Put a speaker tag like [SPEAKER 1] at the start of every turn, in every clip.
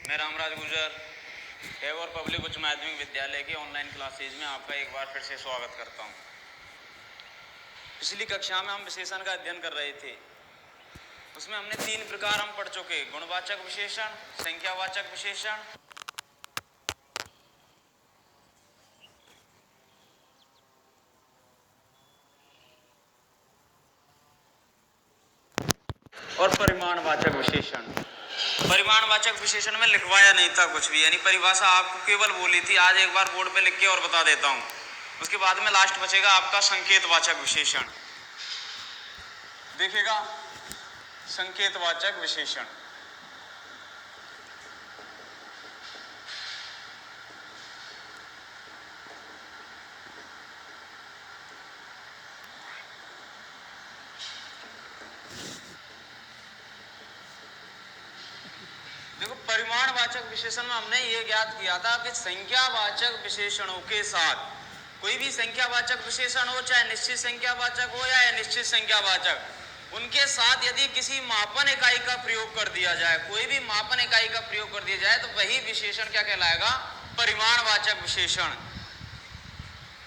[SPEAKER 1] मैं रामराज गुर्जर हैवर पब्लिक उच्च माध्यमिक विद्यालय के ऑनलाइन क्लासेज में आपका एक बार फिर से स्वागत करता हूं। पिछली कक्षा में हम विशेषण का अध्ययन कर रहे थे। उसमें हमने 3 प्रकार हम पढ़ चुके: गुणवाचक विशेषण, संख्यावाचक विशेषण और परिमाणवाचक विशेषण। परिमाणवाचक विशेषण में लिखवाया नहीं था कुछ भी, यानी परिभाषा आपको केवल बोली थी। आज एक बार बोर्ड पे लिख के और बता देता हूं। उसके बाद में लास्ट बचेगा आपका संकेतवाचक विशेषण। देखिएगा, संकेतवाचक विशेषण। देखो, परिमाणवाचक विशेषण में हमने ये ज्ञात किया था कि संख्यावाचक विशेषणों के साथ कोई भी संख्यावाचक विशेषण हो, चाहे निश्चित संख्यावाचक हो या अनिश्चित संख्यावाचक, उनके साथ यदि किसी मापन इकाई का प्रयोग कर दिया जाए, कोई भी मापन इकाई का प्रयोग कर दिया जाए, तो वही विशेषण क्या कहलाएगा? परिमाणवाचक विशेषण।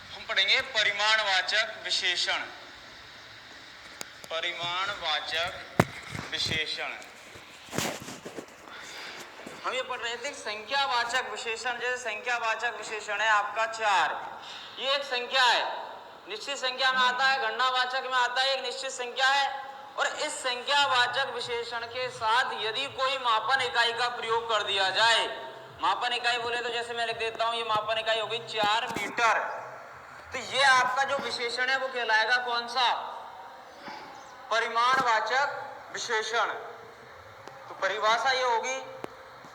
[SPEAKER 1] हम पढ़ेंगे परिमाणवाचक विशेषण। परिमाणवाचक विशेषण हम ये पढ़ रहे थे। संख्यावाचक विशेषण, जैसे संख्यावाचक विशेषण है आपका 4, ये एक संख्या है, निश्चित संख्या में आता है, गणनावाचक में आता है, एक निश्चित संख्या है। और इस संख्यावाचक विशेषण के साथ यदि कोई मापन इकाई का प्रयोग कर दिया जाए, मापन इकाई बोले तो जैसे मैं लिख देता हूं, ये मापन इकाई होगी 4 मीटर, तो ये आपका जो विशेषण है वो कहलाएगा कौन सा? परिमाणवाचक विशेषण। तो परिभाषा ये होगी,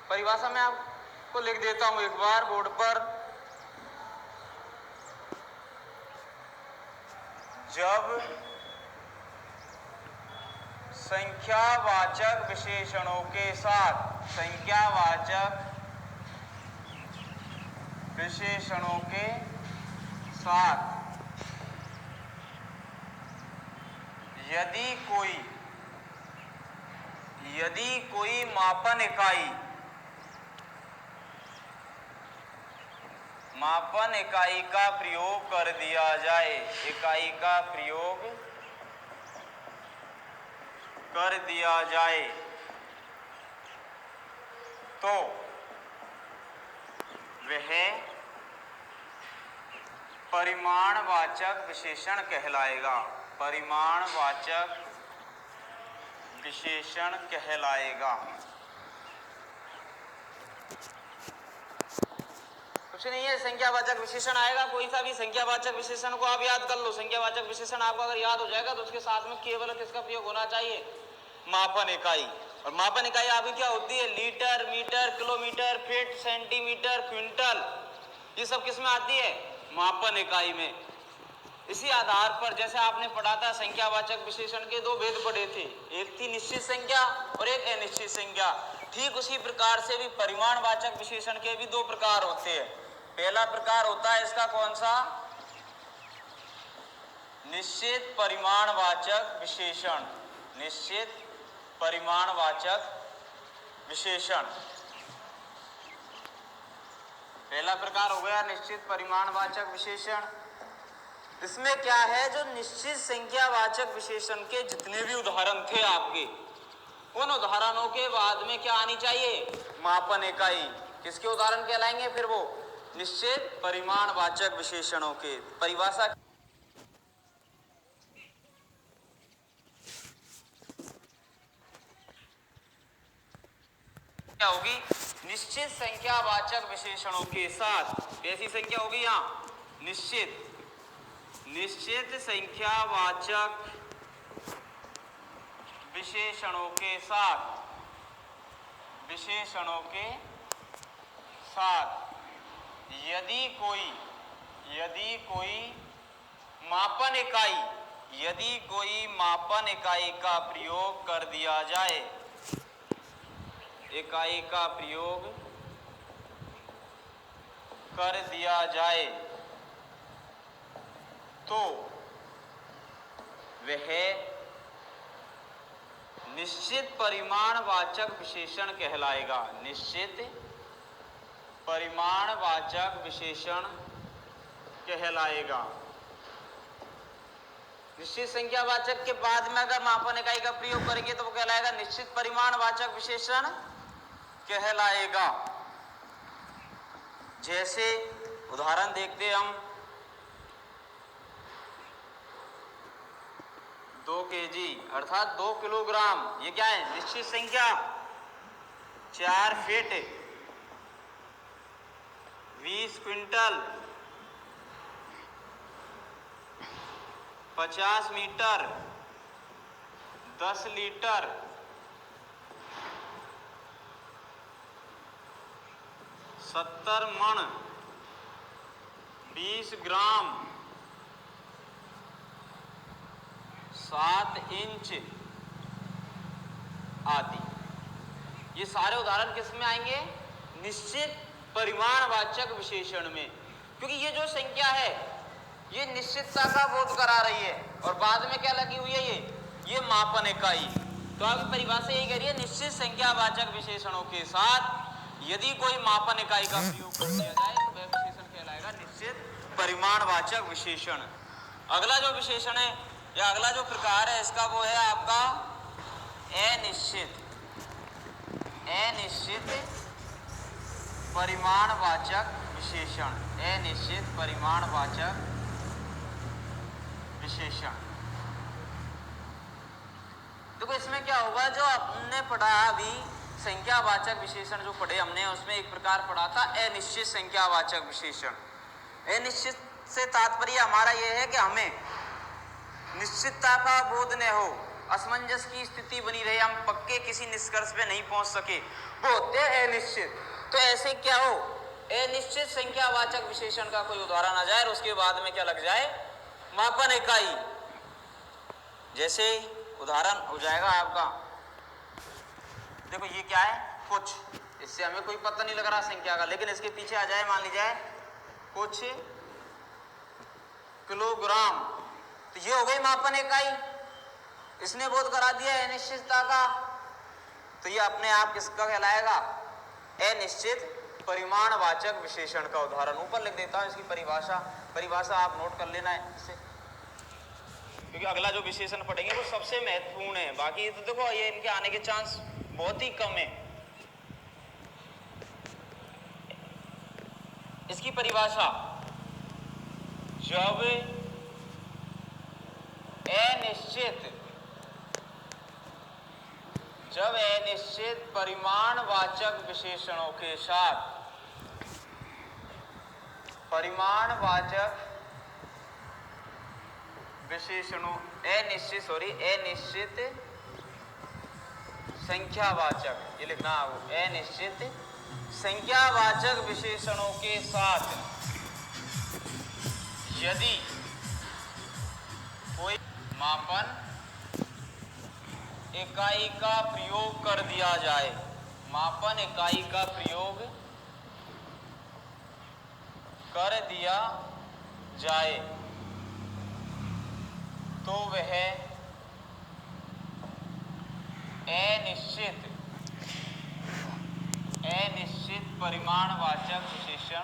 [SPEAKER 1] परिभाषा मैं आपको लिख देता हूं एक बार बोर्ड पर। जब संख्यावाचक विशेषणों के साथ, संख्यावाचक विशेषणों के साथ यदि कोई मापन इकाई का प्रयोग कर दिया जाए, इकाई का प्रयोग कर दिया जाए, तो वह परिमाणवाचक विशेषण कहलाएगा। परिमाणवाचक विशेषण कहलाएगा। कुछ नहीं है, संख्यावाचक विशेषण आएगा, कोई सा भी संख्यावाचक विशेषण को आप याद कर लो। संख्यावाचक विशेषण आपको अगर याद हो जाएगा तो उसके साथ में केवल किसका प्रयोग होना चाहिए? मापन इकाई। और मापन इकाई आपकी क्या होती है? Litre, metre, kilometre, feet, centimetre, quintal, ये सब किस में आती है? मापन इकाई में। इसी आधार पर जैसे आपने पढ़ा था, संख्यावाचक विशेषण के 2 भेद पढ़े थे, एक थी निश्चित संख्या और एक अनिश्चित संख्या। ठीक उसी प्रकार से भी परिमाणवाचक विशेषण के भी 2 प्रकार होते हैं। पहला प्रकार होता है इसका कौन सा? निश्चित परिमाणवाचक विशेषण। निश्चित परिमाणवाचक विशेषण पहला प्रकार हो गया, निश्चित परिमाणवाचक विशेषण। इसमें क्या है, जो निश्चित संख्यावाचक विशेषण के जितने भी उदाहरण थे आपके, उन उदाहरणों के बाद में क्या आनी चाहिए? मापन इकाई। किसके उदाहरण कहलाएंगे फिर वो? निश्चित परिमाणवाचक विशेषणों के। परिभाषा क्या होगी? निश्चित संख्यावाचक विशेषणों के साथ, कैसी संख्या होगी यहाँ? निश्चित संख्यावाचक विशेषणों के साथ यदि कोई मापन इकाई का प्रयोग कर दिया जाए, इकाई का प्रयोग कर दिया जाए, तो वह निश्चित परिमाणवाचक विशेषण कहलाएगा। निश्चित परिमाणवाचक विशेषण कहलाएगा। निश्चित संख्यावाचक के बाद में अगर मापन इकाई का प्रयोग करेंगे तो वो कहलाएगा निश्चित परिमाणवाचक विशेषण कहलाएगा। जैसे उदाहरण देखते हम 2 kg अर्थात 2 किलोग्राम, ये क्या है? निश्चित संख्या। 4 फीट 20 क्विंटल 50 मीटर 10 लीटर 70 मण 20 ग्राम 7 इंच आदि। ये सारे उदाहरण किस में आएंगे? निश्चित परिमाणवाचक विशेषण में, क्योंकि ये जो संख्या है ये निश्चितता का बोध करा रही है और बाद में क्या लगी हुई है? ये मापन इकाई। तो आपकी परिभाषा यही कह रही है, निश्चित संख्यावाचक विशेषणों के साथ यदि कोई मापन इकाई का प्रयोग कर दिया जाए तो वह विशेषण कहलाएगा निश्चित परिमाणवाचक विशेषण। अगला जो विशेषण है या अगला जो प्रकार है इसका वो है आपका अनिश्चित परिमाणवाचक विशेषण। अनिश्चित परिमाणवाचक विशेषण। देखो इसमें क्या होगा, जो हमने पढ़ा अभी संख्यावाचक विशेषण जो पढ़े हमने, उसमें एक प्रकार पढ़ा था अनिश्चित संख्यावाचक विशेषण। अनिश्चित से तात्पर्य हमारा यह है कि हमें निश्चितता का बोध न हो, असमंजस की स्थिति बनी रहे, हम पक्के किसी निष्कर्ष पे नहीं पहुंच सके, वो होते हैं अनिश्चित। तो ऐसे क्या हो, अनिश्चित संख्यावाचक विशेषण का कोई उदाहरण आ जाए और उसके बाद में क्या लग जाए? मापन इकाई। जैसे उदाहरण हो जाएगा आपका, देखो ये क्या है? कुछ, इससे हमें कोई पता नहीं लग रहा संख्या का, लेकिन इसके पीछे आ जाए, मान लीजिए कुछ किलोग्राम, तो ये हो गई मापन इकाई। इसने बोध करा दिया अनिश्चितता का, तो ये अपने आप किसका कहलाएगा? अनिश्चित परिमाणवाचक विशेषण का उदाहरण। ऊपर लिख देता हूं इसकी परिभाषा आप नोट कर लेना है इससे, क्योंकि अगला जो विशेषण पढ़ेंगे वो सबसे महत्वपूर्ण है। बाकी तो देखो ये इनके आने के चांस बहुत ही कम है। इसकी परिभाषा, जब अनिश्चित परिमाणवाचक विशेषणों के साथ अनिश्चित संख्यावाचक, ये लिखना है, अनिश्चित संख्यावाचक विशेषणों के साथ यदि कोई मापन इकाई का प्रयोग कर दिया जाए, मापन इकाई का प्रयोग कर दिया जाए, तो वह अनिश्चित परिमाणवाचक विशेषण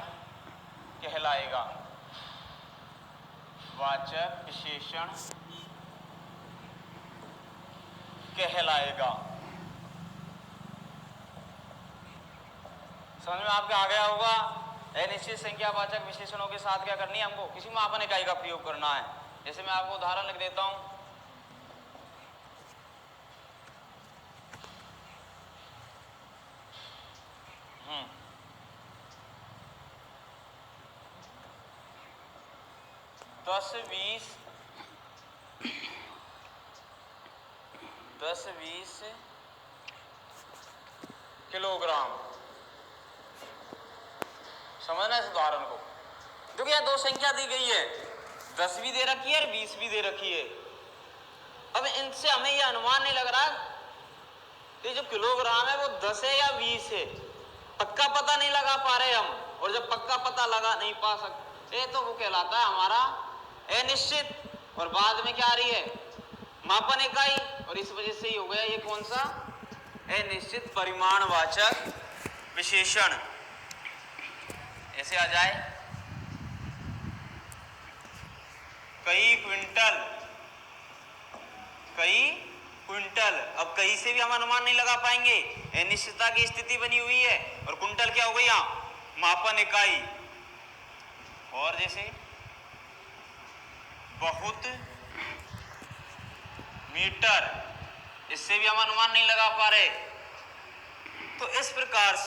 [SPEAKER 1] कहलाएगा। वाचक विशेषण कहलाएगा। समझ में आपके आ गया होगा? अनिश्चित संख्यावाचक विशेषणों के साथ क्या करनी है? हमको किसी मापन इकाई का प्रयोग करना है। जैसे मैं आपको उदाहरण लिख देता हूं, दस बीस किलोग्राम। समझना इस उदाहरण को। देखो यह दो संख्या दी गई है, 10 भी दे रखी है और 20 भी दे रखी है। अब इनसे हमें यह अनुमान नहीं लग रहा कि जो किलोग्राम है वो 10 है या 20 है, पक्का पता नहीं लगा पा रहे हम। और जब पक्का पता लगा नहीं पा सकते तो वो कहलाता है हमारा अनिश्चित। और बाद में क्या आ रही है? मापन इकाई, और इस वजह से ही हो गया ये कौन सा, निश्चित परिमाणवाचक विशेषण। ऐसे आ जाए कई क्विंटल, कई क्विंटल। अब कई से भी हम अनुमान नहीं लगा पाएंगे, अनिश्चितता की स्थिति बनी हुई है, और क्विंटल क्या हो गई यहाँ मापन इकाई। और जैसे बहुत मीटर, इससे भी हम अनुमान नहीं लगा पा रहे। तो इस प्रकार से